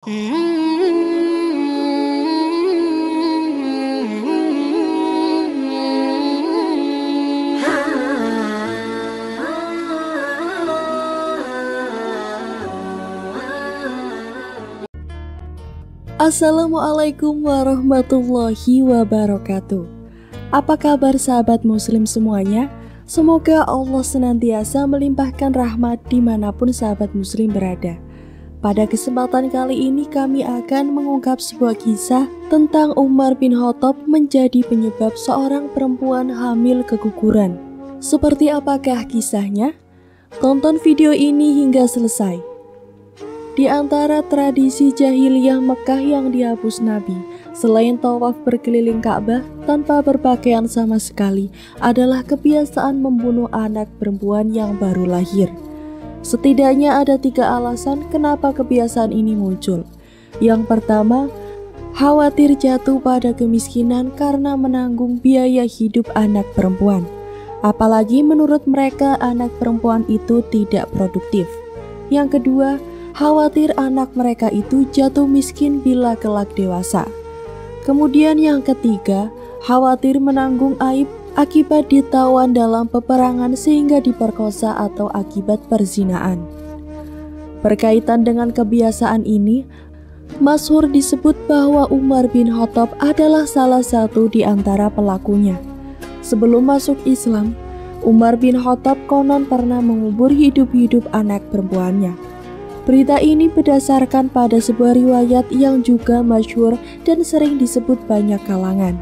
Assalamualaikum warahmatullahi wabarakatuh. Apa kabar sahabat muslim semuanya? Semoga Allah senantiasa melimpahkan rahmat dimanapun sahabat muslim berada. Pada kesempatan kali ini kami akan mengungkap sebuah kisah tentang Umar bin Khattab menjadi penyebab seorang perempuan hamil keguguran. Seperti apakah kisahnya? Tonton video ini hingga selesai. Di antara tradisi jahiliyah Mekah yang dihapus Nabi, selain tawaf berkeliling Ka'bah tanpa berpakaian sama sekali, adalah kebiasaan membunuh anak perempuan yang baru lahir. Setidaknya ada 3 alasan kenapa kebiasaan ini muncul. Yang pertama, khawatir jatuh pada kemiskinan karena menanggung biaya hidup anak perempuan. Apalagi menurut mereka anak perempuan itu tidak produktif. Yang kedua, khawatir anak mereka itu jatuh miskin bila kelak dewasa. Kemudian yang ketiga, khawatir menanggung aib akibat ditawan dalam peperangan sehingga diperkosa atau akibat perzinaan. Berkaitan dengan kebiasaan ini, masyhur disebut bahwa Umar bin Khattab adalah salah satu di antara pelakunya. Sebelum masuk Islam, Umar bin Khattab konon pernah mengubur hidup-hidup anak perempuannya. Berita ini berdasarkan pada sebuah riwayat yang juga masyhur dan sering disebut banyak kalangan.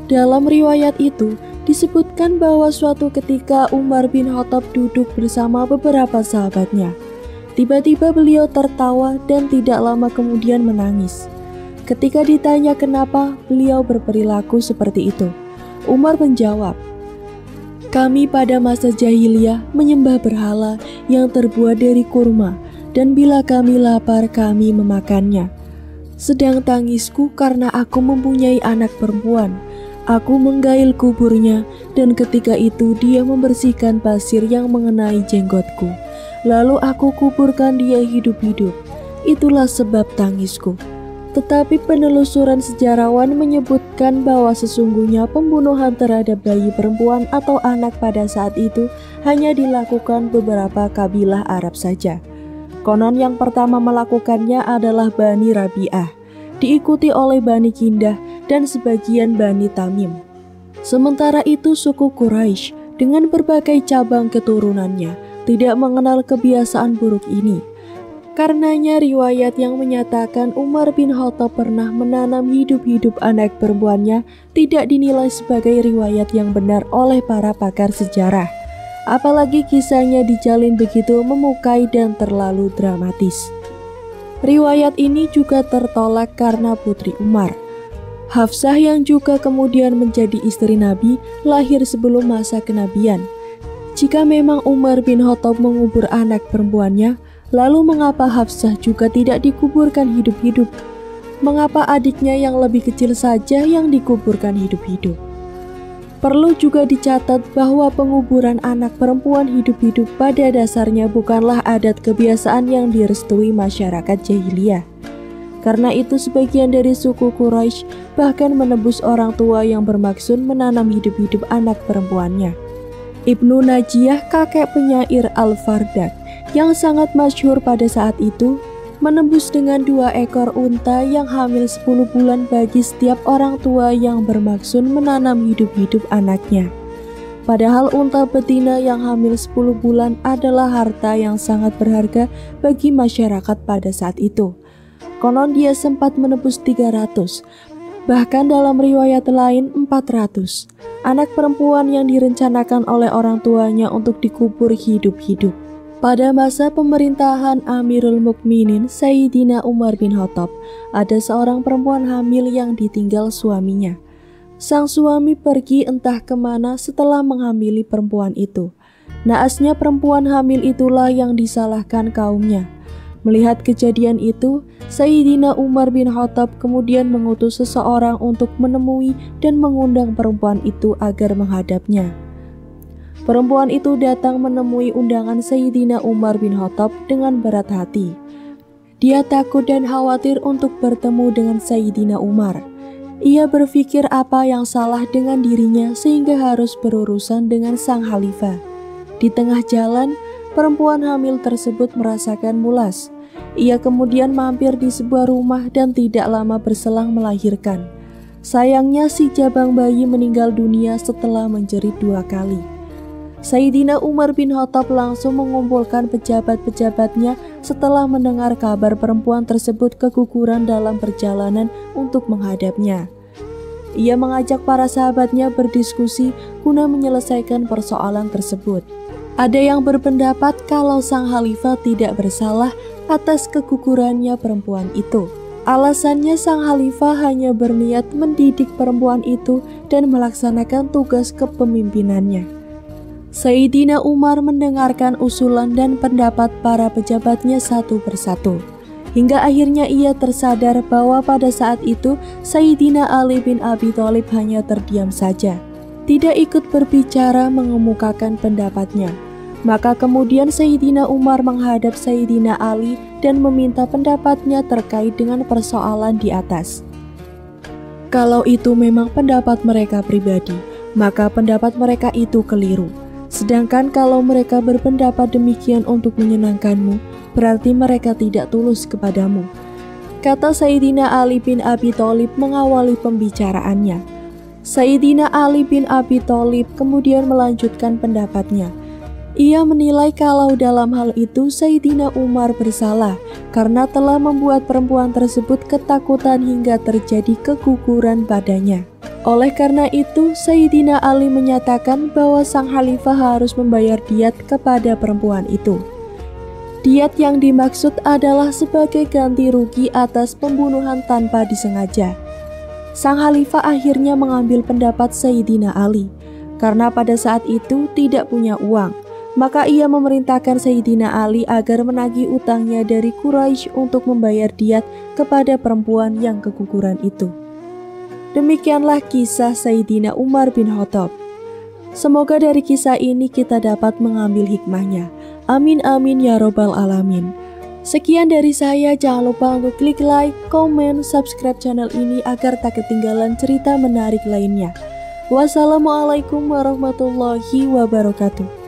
Dalam riwayat itu, disebutkan bahwa suatu ketika Umar bin Khattab duduk bersama beberapa sahabatnya. Tiba-tiba beliau tertawa dan tidak lama kemudian menangis. Ketika ditanya kenapa beliau berperilaku seperti itu, Umar menjawab, "Kami pada masa jahiliyah menyembah berhala yang terbuat dari kurma, dan bila kami lapar kami memakannya. Sedang tangisku karena aku mempunyai anak perempuan. Aku menggail kuburnya dan ketika itu dia membersihkan pasir yang mengenai jenggotku. Lalu aku kuburkan dia hidup-hidup. Itulah sebab tangisku." Tetapi penelusuran sejarawan menyebutkan bahwa sesungguhnya pembunuhan terhadap bayi perempuan atau anak pada saat itu hanya dilakukan beberapa kabilah Arab saja. Konon yang pertama melakukannya adalah Bani Rabi'ah, diikuti oleh Bani Kindah dan sebagian Bani Tamim. Sementara itu suku Quraisy dengan berbagai cabang keturunannya tidak mengenal kebiasaan buruk ini. Karenanya riwayat yang menyatakan Umar bin Khattab pernah menanam hidup-hidup anak perempuannya tidak dinilai sebagai riwayat yang benar oleh para pakar sejarah. Apalagi kisahnya dijalin begitu memukai dan terlalu dramatis. Riwayat ini juga tertolak karena putri Umar, Hafsah yang juga kemudian menjadi istri Nabi, lahir sebelum masa kenabian. Jika memang Umar bin Khattab mengubur anak perempuannya, lalu mengapa Hafsah juga tidak dikuburkan hidup-hidup? Mengapa adiknya yang lebih kecil saja yang dikuburkan hidup-hidup? Perlu juga dicatat bahwa penguburan anak perempuan hidup-hidup pada dasarnya bukanlah adat kebiasaan yang direstui masyarakat jahiliyah. Karena itu sebagian dari suku Quraisy bahkan menebus orang tua yang bermaksud menanam hidup-hidup anak perempuannya. Ibnu Najiyah, kakek penyair Al-Fardak yang sangat masyhur pada saat itu, menembus dengan 2 ekor unta yang hamil 10 bulan bagi setiap orang tua yang bermaksud menanam hidup-hidup anaknya. Padahal unta betina yang hamil 10 bulan adalah harta yang sangat berharga bagi masyarakat pada saat itu. Konon dia sempat menebus 300, bahkan dalam riwayat lain 400 anak perempuan yang direncanakan oleh orang tuanya untuk dikubur hidup-hidup. Pada masa pemerintahan Amirul Mukminin Sayyidina Umar bin Khattab, ada seorang perempuan hamil yang ditinggal suaminya. Sang suami pergi entah kemana setelah menghamili perempuan itu. Naasnya perempuan hamil itulah yang disalahkan kaumnya. Melihat kejadian itu, Sayyidina Umar bin Khattab kemudian mengutus seseorang untuk menemui dan mengundang perempuan itu agar menghadapnya. Perempuan itu datang menemui undangan Sayyidina Umar bin Khattab dengan berat hati. Dia takut dan khawatir untuk bertemu dengan Sayyidina Umar. Ia berpikir apa yang salah dengan dirinya sehingga harus berurusan dengan sang khalifah. Di tengah jalan, perempuan hamil tersebut merasakan mulas. Ia kemudian mampir di sebuah rumah dan tidak lama berselang melahirkan. Sayangnya si jabang bayi meninggal dunia setelah menjerit 2 kali. Sayyidina Umar bin Khattab langsung mengumpulkan pejabat-pejabatnya setelah mendengar kabar perempuan tersebut keguguran dalam perjalanan untuk menghadapnya. Ia mengajak para sahabatnya berdiskusi guna menyelesaikan persoalan tersebut. Ada yang berpendapat kalau sang khalifah tidak bersalah atas kegugurannya perempuan itu. Alasannya sang khalifah hanya berniat mendidik perempuan itu dan melaksanakan tugas kepemimpinannya. Sayyidina Umar mendengarkan usulan dan pendapat para pejabatnya satu persatu. Hingga akhirnya ia tersadar bahwa pada saat itu Sayyidina Ali bin Abi Thalib hanya terdiam saja, tidak ikut berbicara mengemukakan pendapatnya. Maka kemudian Sayyidina Umar menghadap Sayyidina Ali dan meminta pendapatnya terkait dengan persoalan di atas. Kalau itu memang pendapat mereka pribadi, maka pendapat mereka itu keliru. Sedangkan kalau mereka berpendapat demikian untuk menyenangkanmu, berarti mereka tidak tulus kepadamu, kata Sayyidina Ali bin Abi Thalib mengawali pembicaraannya. Sayyidina Ali bin Abi Thalib kemudian melanjutkan pendapatnya. Ia menilai kalau dalam hal itu Sayyidina Umar bersalah karena telah membuat perempuan tersebut ketakutan hingga terjadi keguguran padanya. Oleh karena itu, Sayyidina Ali menyatakan bahwa sang khalifah harus membayar diat kepada perempuan itu. Diat yang dimaksud adalah sebagai ganti rugi atas pembunuhan tanpa disengaja. Sang khalifah akhirnya mengambil pendapat Sayyidina Ali, karena pada saat itu tidak punya uang. Maka ia memerintahkan Sayyidina Ali agar menagih utangnya dari Quraisy untuk membayar diat kepada perempuan yang keguguran itu. Demikianlah kisah Sayyidina Umar bin Khattab. Semoga dari kisah ini kita dapat mengambil hikmahnya. Amin amin ya robbal alamin. Sekian dari saya, jangan lupa untuk klik like, komen, subscribe channel ini agar tak ketinggalan cerita menarik lainnya. Wassalamualaikum warahmatullahi wabarakatuh.